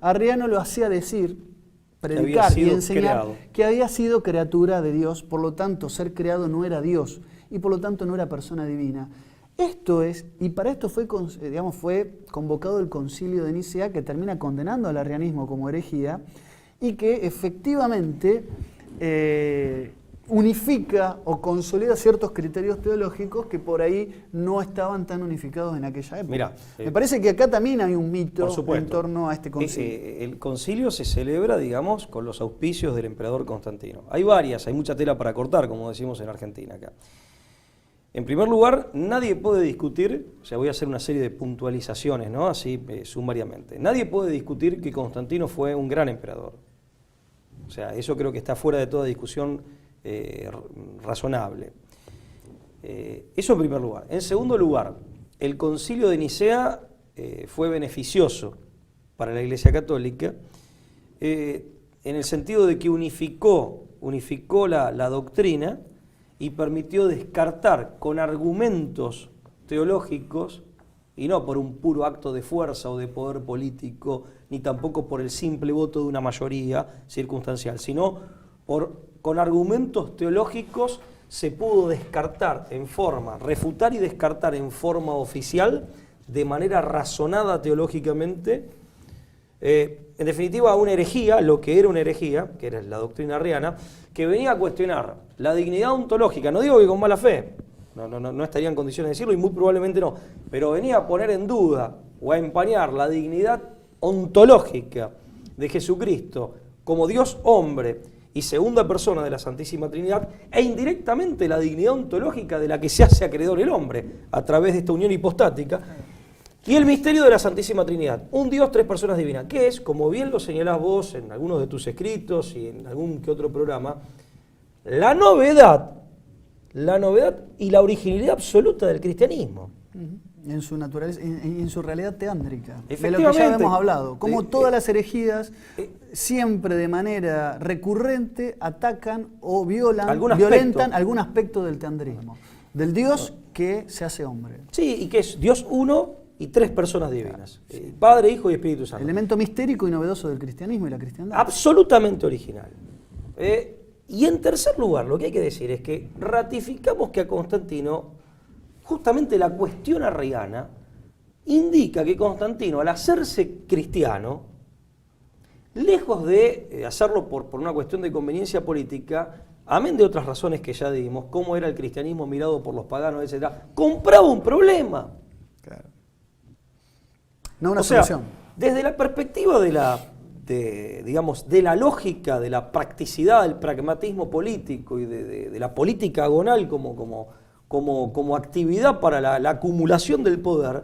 Arriano lo hacía decir predicar y sido enseñar creado. que había sido criatura de Dios, por lo tanto ser creado no era Dios y por lo tanto no era persona divina. Esto es, y para esto fue convocado el Concilio de Nicea, que termina condenando al arrianismo como herejía y que efectivamente unifica o consolida ciertos criterios teológicos que por ahí no estaban tan unificados en aquella época. Mirá, me parece que acá también hay un mito por supuesto, en torno a este concilio. El concilio se celebra, digamos, con los auspicios del emperador Constantino. Hay mucha tela para cortar, como decimos en Argentina acá. En primer lugar, nadie puede discutir, o sea, voy a hacer una serie de puntualizaciones, ¿no? Así sumariamente. Nadie puede discutir que Constantino fue un gran emperador. O sea, eso creo que está fuera de toda discusión razonable. Eso en primer lugar. En segundo lugar, el Concilio de Nicea fue beneficioso para la Iglesia Católica en el sentido de que unificó la doctrina y permitió descartar con argumentos teológicos, y no por un puro acto de fuerza o de poder político, ni tampoco por el simple voto de una mayoría circunstancial, sino con argumentos teológicos se pudo refutar y descartar en forma oficial, de manera razonada teológicamente, en definitiva una herejía, lo que era una herejía, que era la doctrina arriana, que venía a cuestionar la dignidad ontológica, no digo que con mala fe, no estaría en condiciones de decirlo y muy probablemente no, pero venía a poner en duda o a empañar la dignidad ontológica de Jesucristo como Dios hombre y segunda persona de la Santísima Trinidad, e indirectamente la dignidad ontológica de la que se hace acreedor el hombre a través de esta unión hipostática, y el misterio de la Santísima Trinidad, un Dios, tres personas divinas, que es, como bien lo señalás vos en algunos de tus escritos y en algún que otro programa, la novedad y la originalidad absoluta del cristianismo. En su naturaleza, en su realidad teándrica, de lo que Efectivamente. ya hemos hablado, como todas las herejías siempre de manera recurrente atacan o violentan algún aspecto del teandrismo, del Dios que se hace hombre. Sí, y que es Dios uno y tres personas divinas, Padre, Hijo y Espíritu Santo. Elemento mistérico y novedoso del cristianismo y la cristiandad. Absolutamente original. Y en tercer lugar, lo que hay que decir es que ratificamos que a Constantino, justamente la cuestión arriana, indica que Constantino, al hacerse cristiano, lejos de hacerlo por una cuestión de conveniencia política, amén de otras razones que ya dimos, cómo era el cristianismo mirado por los paganos, etc., compraba un problema. Claro. No una solución. Desde la perspectiva de la lógica, de la practicidad, del pragmatismo político y de la política agonal como actividad para la acumulación del poder,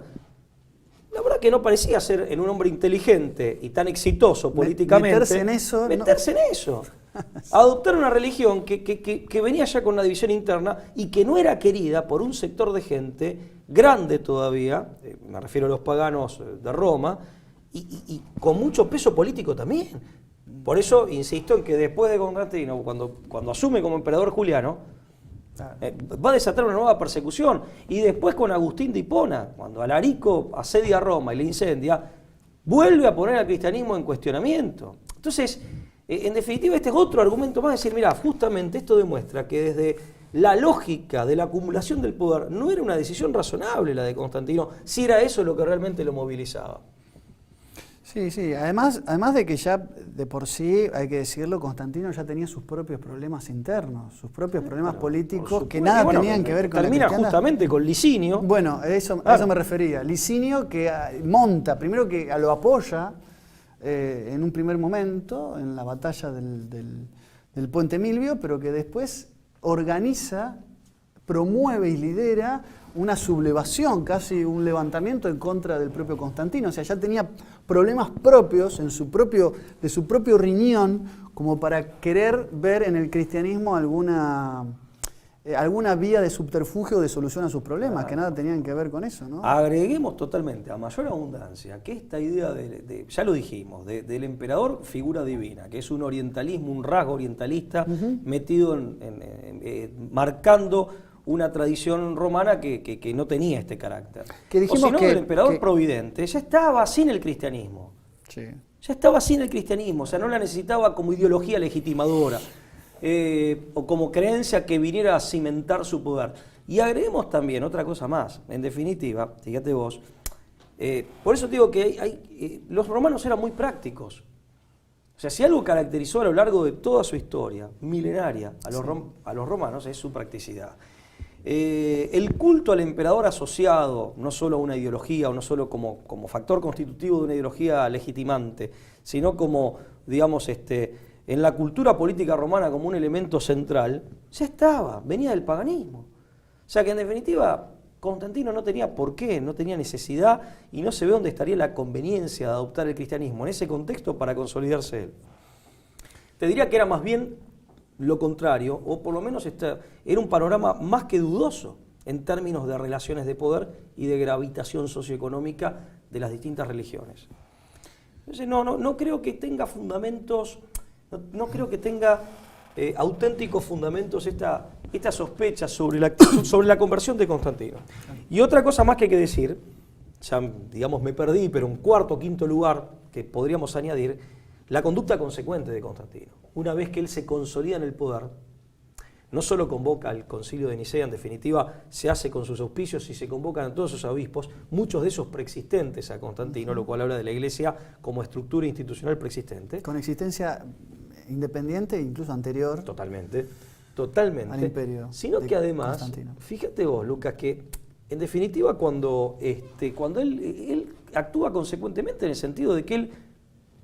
la verdad que no parecía ser en un hombre inteligente y tan exitoso políticamente. Meterse en eso. Adoptar una religión que venía ya con una división interna y que no era querida por un sector de gente grande todavía, me refiero a los paganos de Roma, y con mucho peso político también. Por eso insisto en que después de Constantino, cuando asume como emperador Juliano, va a desatar una nueva persecución. Y después con Agustín de Hipona, cuando Alarico asedia a Roma y la incendia, vuelve a poner al cristianismo en cuestionamiento. Entonces, en definitiva, este es otro argumento más, decir, mira, justamente esto demuestra que desde la lógica de la acumulación del poder no era una decisión razonable la de Constantino, si era eso lo que realmente lo movilizaba. Sí. Además de que ya de por sí, hay que decirlo, Constantino ya tenía sus propios problemas internos, sus propios problemas políticos que nada tenían que ver con la cristiandad. Termina justamente con Licinio. Bueno, a eso me refería. Licinio que monta, primero que lo apoya en un primer momento en la batalla del Puente Milvio, pero que después organiza, promueve y lidera una sublevación, casi un levantamiento en contra del propio Constantino. O sea, ya tenía problemas propios de su propio riñón, como para querer ver en el cristianismo alguna vía de subterfugio o de solución a sus problemas, que nada tenían que ver con eso, ¿no? Agreguemos totalmente, a mayor abundancia, que esta idea ya lo dijimos, del emperador figura divina, que es un orientalismo, un rasgo orientalista metido marcando una tradición romana que no tenía este carácter. Que dijimos o si no, que el emperador providente ya estaba sin el cristianismo. Sí. ya estaba sin el cristianismo, o sea, no la necesitaba como ideología legitimadora o como creencia que viniera a cimentar su poder. Y agreguemos también otra cosa más, en definitiva, fíjate vos, por eso te digo que los romanos eran muy prácticos. O sea, si algo caracterizó a lo largo de toda su historia milenaria a los romanos es su practicidad. El culto al emperador asociado no solo a una ideología o no solo como factor constitutivo de una ideología legitimante, sino como, digamos, en la cultura política romana como un elemento central, ya estaba, venía del paganismo. O sea que en definitiva Constantino no tenía por qué, no tenía necesidad y no se ve dónde estaría la conveniencia de adoptar el cristianismo en ese contexto para consolidarse él. Te diría que era más bien lo contrario, o por lo menos era un panorama más que dudoso en términos de relaciones de poder y de gravitación socioeconómica de las distintas religiones. Entonces no creo que tenga fundamentos, no creo que tenga auténticos fundamentos esta sospecha sobre la conversión de Constantino. Y otra cosa más que hay que decir, ya digamos me perdí, pero un cuarto o quinto lugar que podríamos añadir, la conducta consecuente de Constantino. Una vez que él se consolida en el poder, no solo convoca al concilio de Nicea, en definitiva se hace con sus auspicios y se convocan a todos sus obispos, muchos de esos preexistentes a Constantino, lo cual habla de la Iglesia como estructura institucional preexistente. Con existencia independiente e incluso anterior. Totalmente. Al imperio. Sino que además, fíjate vos, Lucas, que en definitiva cuando él actúa consecuentemente en el sentido de que él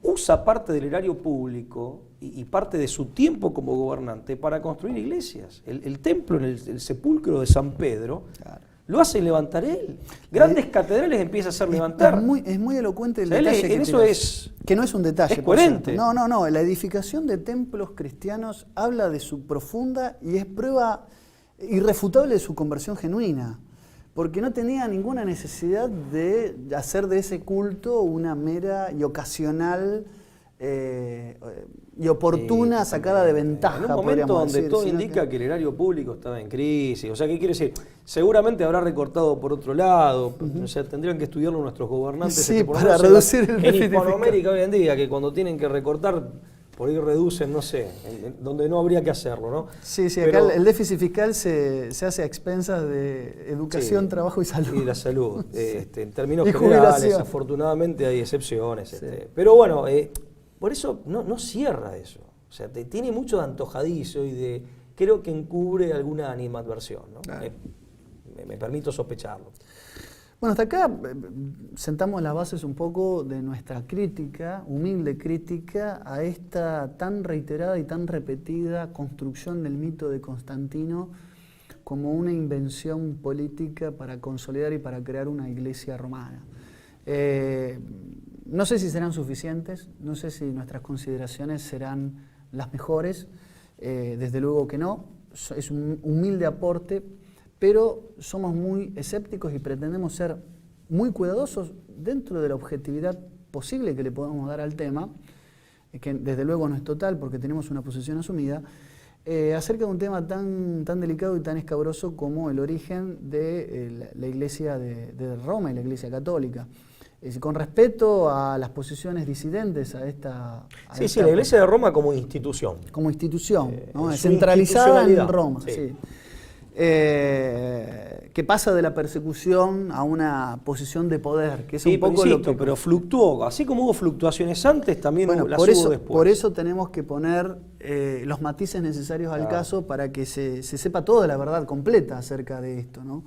usa parte del erario público y parte de su tiempo como gobernante para construir iglesias. El templo en el sepulcro de San Pedro, claro, lo hace levantar él. Grandes catedrales empieza a hacer levantar. Es muy elocuente el detalle que eso que no es un detalle. Es coherente. No. La edificación de templos cristianos habla de su profunda y es prueba irrefutable de su conversión genuina. Porque no tenía ninguna necesidad de hacer de ese culto una mera y ocasional y oportuna sacada de ventaja. En un momento donde todo indica que el erario público estaba en crisis. O sea, ¿qué quiere decir? Seguramente habrá recortado por otro lado. O sea, tendrían que estudiarlo nuestros gobernantes. Sí, para reducir el déficit. En Hispanoamérica hoy en día, que cuando tienen que recortar, por ahí reducen, no sé, donde no habría que hacerlo, ¿no? Sí, pero acá el déficit fiscal se hace a expensas de educación, trabajo y salud. Y la salud. En términos generales, afortunadamente hay excepciones. Sí. Pero bueno, por eso no cierra eso. O sea, tiene mucho de antojadizo y creo que encubre alguna animadversión, ¿no? Claro. Me permito sospecharlo. Bueno, hasta acá sentamos las bases un poco de nuestra crítica, humilde crítica, a esta tan reiterada y tan repetida construcción del mito de Constantino como una invención política para consolidar y para crear una iglesia romana. No sé si serán suficientes, no sé si nuestras consideraciones serán las mejores, desde luego que no, es un humilde aporte, pero somos muy escépticos y pretendemos ser muy cuidadosos dentro de la objetividad posible que le podamos dar al tema, que desde luego no es total porque tenemos una posición asumida, acerca de un tema tan delicado y tan escabroso como el origen de la Iglesia de Roma y la Iglesia Católica. Con respeto a las posiciones disidentes a esta... Sí, la Iglesia de Roma como institución. Como institución, ¿no? Centralizada en Roma, sí. Que pasa de la persecución a una posición de poder, que es un poco lo que... pero fluctuó, así como hubo fluctuaciones antes, también las hubo después. Por eso tenemos que poner los matices necesarios al caso para que se sepa toda la verdad completa acerca de esto, ¿no?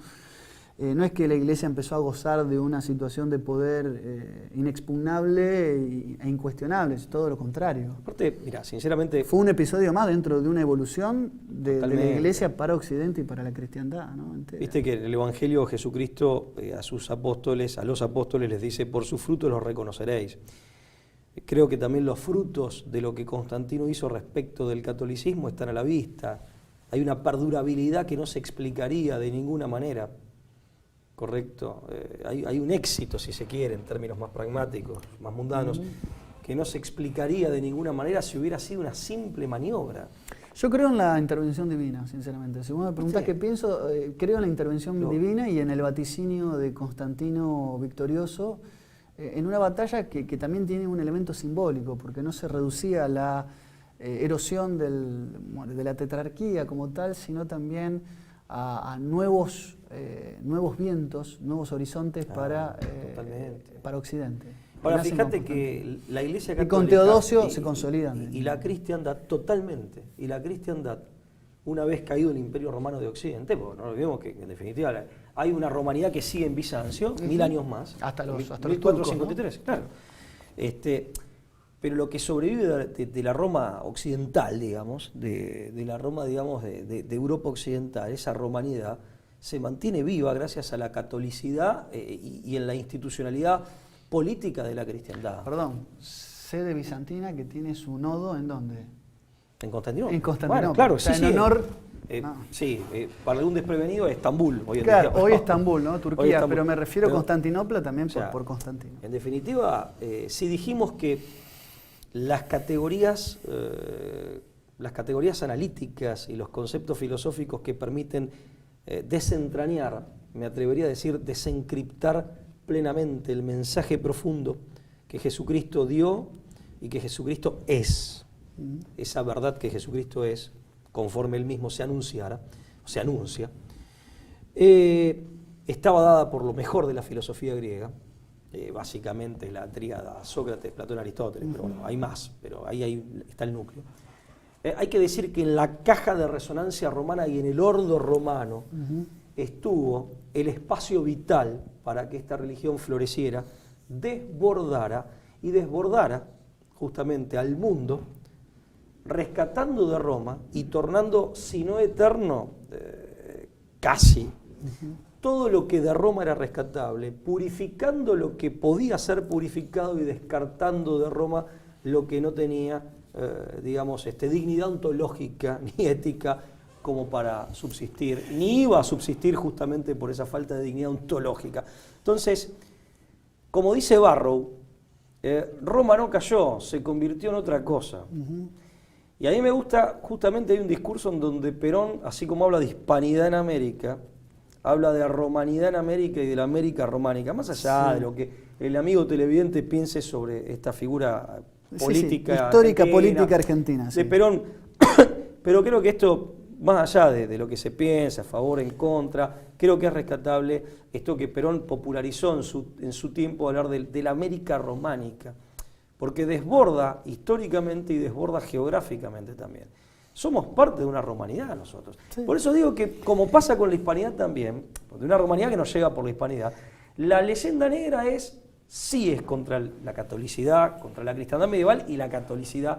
No es que la Iglesia empezó a gozar de una situación de poder inexpugnable e incuestionable, es todo lo contrario. Aparte, mira, sinceramente... Fue un episodio más dentro de una evolución de la Iglesia para Occidente y para la cristiandad, ¿no? Entera. Viste que el Evangelio de Jesucristo a los apóstoles les dice, por sus frutos los reconoceréis. Creo que también los frutos de lo que Constantino hizo respecto del catolicismo están a la vista. Hay una perdurabilidad que no se explicaría de ninguna manera. Correcto, hay un éxito, si se quiere, en términos más pragmáticos, más mundanos, que no se explicaría de ninguna manera si hubiera sido una simple maniobra. Yo creo en la intervención divina, sinceramente. Si vos me preguntás qué pienso, creo en la intervención divina y en el vaticinio de Constantino victorioso, en una batalla que también tiene un elemento simbólico, porque no se reducía a la erosión de la tetrarquía como tal, sino también a nuevos vientos, nuevos horizontes para Occidente. Ahora, fíjate que la Iglesia Católica... Y con Teodosio se consolidan. Y la cristiandad, totalmente. Y la cristiandad, una vez caído el Imperio Romano de Occidente, porque no olvidemos que en definitiva hay una romanidad que sigue en Bizancio, 1000 años más. Hasta los 1453, turcos, ¿no? Claro. Pero lo que sobrevive de la Roma occidental, digamos, de la Roma, digamos, de Europa occidental, esa romanidad, se mantiene viva gracias a la catolicidad y en la institucionalidad política de la cristiandad. Perdón, sede bizantina que tiene su nodo ¿en dónde? ¿En Constantinopla? En Constantinopla. Bueno, claro, o sea, sí, en honor... Sí, para algún desprevenido, Estambul. Hoy en claro, día, hoy Estambul, ¿no? Turquía, Estambul. pero me refiero a Pero, Constantinopla también o sea, por Constantino. En definitiva, si dijimos que las categorías analíticas y los conceptos filosóficos que permiten desentrañar, me atrevería a decir, desencriptar plenamente el mensaje profundo que Jesucristo dio y que Jesucristo es, esa verdad que Jesucristo es, conforme él mismo se anuncia, estaba dada por lo mejor de la filosofía griega, básicamente la tríada Sócrates, Platón, Aristóteles, pero bueno, hay más, pero ahí está el núcleo. Hay que decir que en la caja de resonancia romana y en el ordo romano estuvo el espacio vital para que esta religión floreciera, desbordara justamente al mundo, rescatando de Roma y tornando, si no eterno, casi, todo lo que de Roma era rescatable, purificando lo que podía ser purificado y descartando de Roma lo que no tenía, dignidad ontológica ni ética como para subsistir, ni iba a subsistir justamente por esa falta de dignidad ontológica. Entonces, como dice Barrow, Roma no cayó, se convirtió en otra cosa. Y a mí me gusta, justamente hay un discurso en donde Perón, así como habla de hispanidad en América, habla de romanidad en América y de la América románica, más allá de lo que el amigo televidente piense sobre esta figura política histórica, argentina, política argentina. de Perón, pero creo que esto, más allá de lo que se piensa, a favor, en contra, creo que es rescatable esto que Perón popularizó en su tiempo, hablar de la América románica, porque desborda históricamente y desborda geográficamente también. Somos parte de una romanidad nosotros. Sí. Por eso digo que, como pasa con la hispanidad también, de una romanidad que nos llega por la hispanidad, la leyenda negra sí es contra la catolicidad, contra la cristiandad medieval y la catolicidad,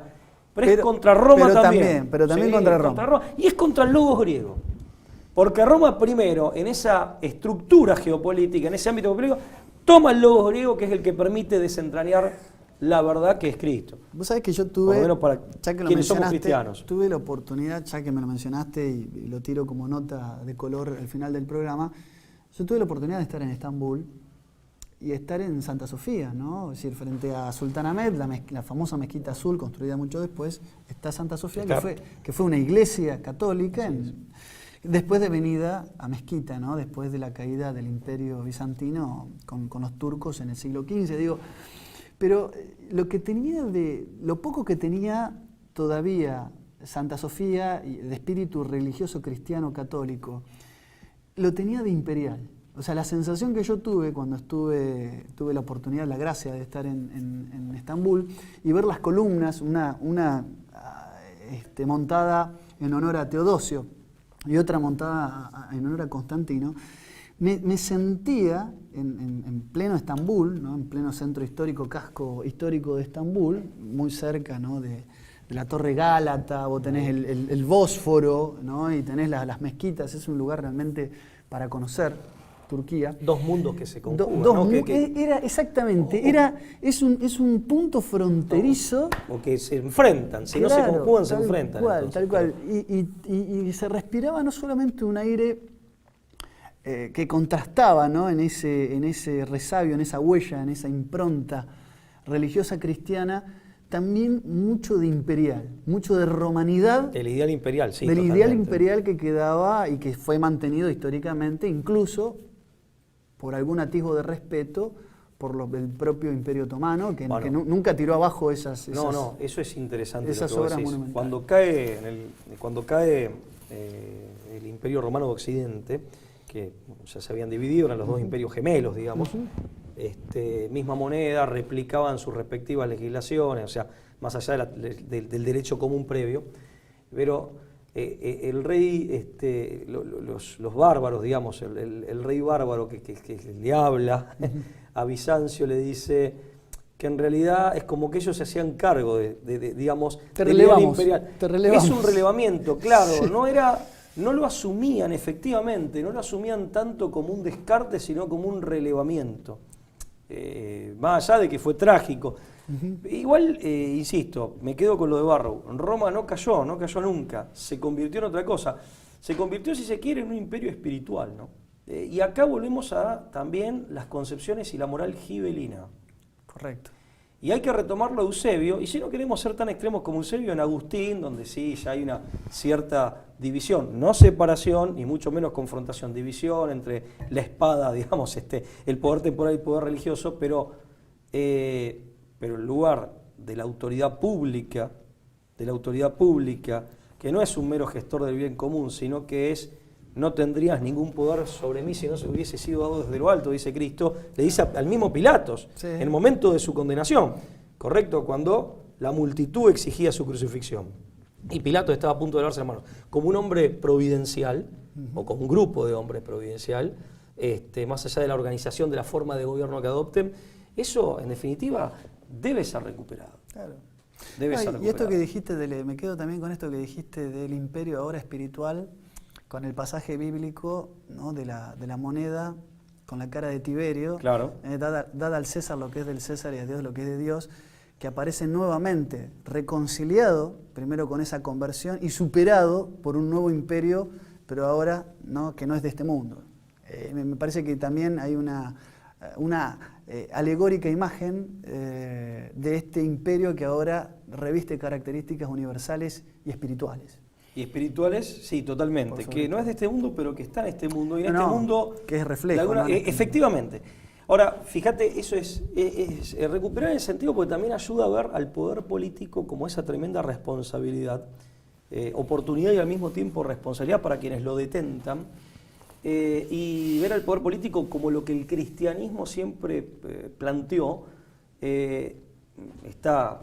pero es contra Roma también. Pero también contra Roma. Y es contra el logos griego. Porque Roma primero, en esa estructura geopolítica, en ese ámbito geopolítico, toma el logos griego, que es el que permite desentrañar la verdad que es Cristo. Vos sabés que yo tuve, por lo menos para ya que lo quienes somos mencionaste, cristianos. tuve la oportunidad, ya que me lo mencionaste y lo tiro como nota de color al final del programa, yo tuve la oportunidad de estar en Estambul y estar en Santa Sofía, ¿no? Es decir, frente a Sultanahmet, la famosa mezquita azul, construida mucho después, está Santa Sofía, que fue una iglesia católica, después de venida a mezquita, ¿no? Después de la caída del Imperio Bizantino con los turcos en el siglo XV, digo. Pero lo poco que tenía todavía Santa Sofía de espíritu religioso cristiano católico, lo tenía de imperial. O sea, la sensación que yo tuve cuando tuve la oportunidad, la gracia de estar en Estambul y ver las columnas, una montada en honor a Teodosio y otra montada en honor a Constantino, me sentía en pleno Estambul, ¿no? En pleno centro histórico, casco histórico de Estambul, muy cerca, ¿no? de la Torre Gálata, vos tenés el Bósforo, ¿no? Y tenés las mezquitas, es un lugar realmente para conocer Turquía. Dos mundos que se conjugan. Es un punto fronterizo. O que se enfrentan, si no se conjugan, se enfrentan. Tal cual. Y se respiraba no solamente un aire que contrastaba, ¿no? en ese resabio, en esa huella, en esa impronta religiosa cristiana, también mucho de imperial, mucho de romanidad. El ideal imperial, sí. Del ideal imperial que quedaba y que fue mantenido históricamente, incluso por algún atisbo de respeto el propio Imperio Otomano, que Bueno. nunca tiró abajo esas No, eso es interesante. esas lo que vos obras decís. monumentales. Cuando cae el Imperio Romano de Occidente, que ya se habían dividido, eran los dos imperios gemelos, digamos, misma moneda, replicaban sus respectivas legislaciones, o sea, más allá del derecho común previo, pero el rey, los bárbaros, digamos, el rey bárbaro que le habla a Bizancio le dice que en realidad es como que ellos se hacían cargo digamos, del ideal imperial. Te relevamos. Es un relevamiento, claro, Sí. no lo asumían efectivamente, no lo asumían tanto como un descarte, sino como un relevamiento. Más allá de que fue trágico. Igual, insisto, me quedo con lo de Barrow. Roma no cayó nunca, se convirtió en otra cosa. Se convirtió, si se quiere, en un imperio espiritual, ¿no? Y acá volvemos a también las concepciones y la moral gibelina. Correcto. Y hay que retomarlo a Eusebio, y si no queremos ser tan extremos como Eusebio, en Agustín, donde sí ya hay una cierta división, no separación, ni mucho menos confrontación, división entre la espada, digamos, el poder temporal y el poder religioso, pero el lugar de la autoridad pública, que no es un mero gestor del bien común, sino que no tendrías ningún poder sobre mí si no se hubiese sido dado desde lo alto, dice Cristo, le dice al mismo Pilatos, sí, en el momento de su condenación, ¿correcto? Cuando la multitud exigía su crucifixión. Y Pilatos estaba a punto de lavarse las manos. Como un hombre providencial, o como un grupo de hombres providencial, más allá de la organización, de la forma de gobierno que adopten, eso, en definitiva, debe ser recuperado. Claro. Debe ser Y recuperado. esto que dijiste, me quedo también con esto que dijiste del imperio ahora espiritual, con el pasaje bíblico, ¿no?, de la moneda con la cara de Tiberio, Claro. Dad al César lo que es del César y a Dios lo que es de Dios, que aparece nuevamente reconciliado, primero con esa conversión, y superado por un nuevo imperio, pero ahora, ¿no?, que no es de este mundo. Me parece que también hay una alegórica imagen de este imperio que ahora reviste características universales y espirituales. Y espirituales, sí, totalmente. Que no es de este mundo, pero que está en este mundo. Y en No, este no, mundo... que es reflejo, ¿no? Efectivamente. Ahora, fíjate, eso es recuperar el sentido, porque también ayuda a ver al poder político como esa tremenda responsabilidad, oportunidad y al mismo tiempo responsabilidad para quienes lo detentan, y ver al poder político como lo que el cristianismo siempre planteó, está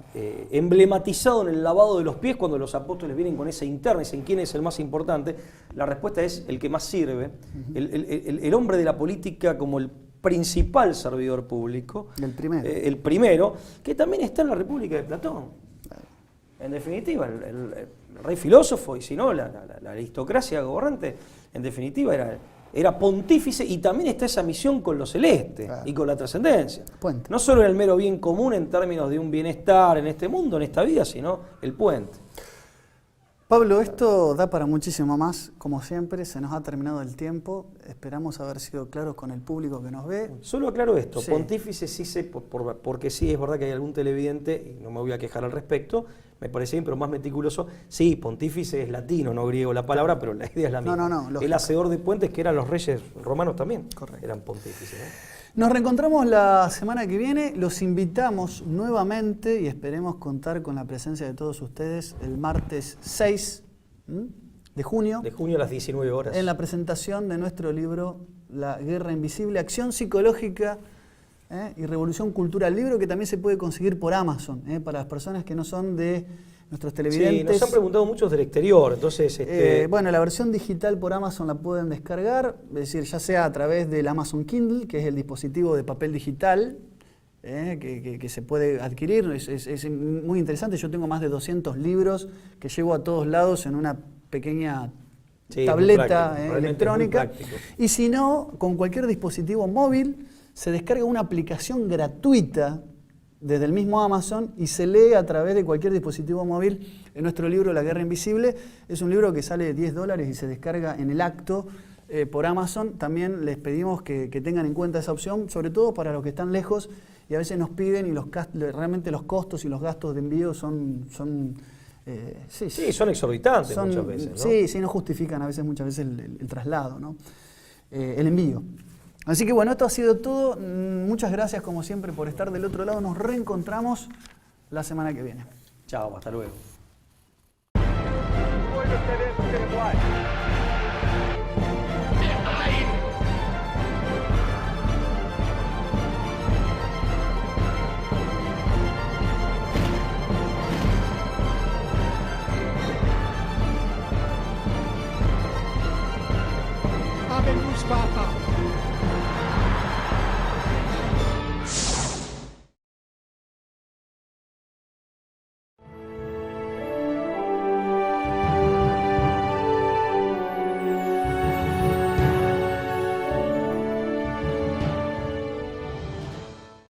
emblematizado en el lavado de los pies cuando los apóstoles vienen con esa interna y dicen quién es el más importante. La respuesta es el que más sirve, el hombre de la política como el principal servidor público, el primero, que también está en la República de Platón. En definitiva, el rey filósofo, y si no, la aristocracia gobernante, en definitiva era pontífice, y también está esa misión con lo celeste, claro, y con la trascendencia. Puente. No solo era el mero bien común en términos de un bienestar en este mundo, en esta vida, sino el puente. Pablo, esto da para muchísimo más, como siempre, se nos ha terminado el tiempo, esperamos haber sido claros con el público que nos ve. Solo aclaro esto, sí, pontífice sí sé, porque sí es verdad que hay algún televidente, y no me voy a quejar al respecto, me parece bien, pero más meticuloso, sí, pontífice es latino, no griego la palabra, pero la idea es la misma. No, el hacedor de puentes, que eran los reyes romanos también, correcto, eran pontífices, ¿no? Nos reencontramos la semana que viene, los invitamos nuevamente y esperemos contar con la presencia de todos ustedes el martes 6 de junio. De junio a las 19 horas. En la presentación de nuestro libro La Guerra Invisible, Acción Psicológica y Revolución Cultural. Libro que también se puede conseguir por Amazon, para las personas que no son de nuestros televidentes. Sí, nos han preguntado muchos del exterior, entonces... Bueno, la versión digital por Amazon la pueden descargar, es decir, ya sea a través del Amazon Kindle, que es el dispositivo de papel digital, que se puede adquirir, es muy interesante. Yo tengo más de 200 libros que llevo a todos lados en una pequeña tableta electrónica. Y si no, con cualquier dispositivo móvil se descarga una aplicación gratuita desde el mismo Amazon y se lee a través de cualquier dispositivo móvil en nuestro libro La Guerra Invisible. Es un libro que sale $10 y se descarga en el acto por Amazon. También les pedimos que tengan en cuenta esa opción, sobre todo para los que están lejos y a veces nos piden y realmente los costos y los gastos de envío son exorbitantes muchas veces, ¿no? Sí, no justifican muchas veces el traslado, ¿no? El envío. Así que bueno, esto ha sido todo. Muchas gracias como siempre por estar del otro lado. Nos reencontramos la semana que viene. Chao, hasta luego. Uruguay.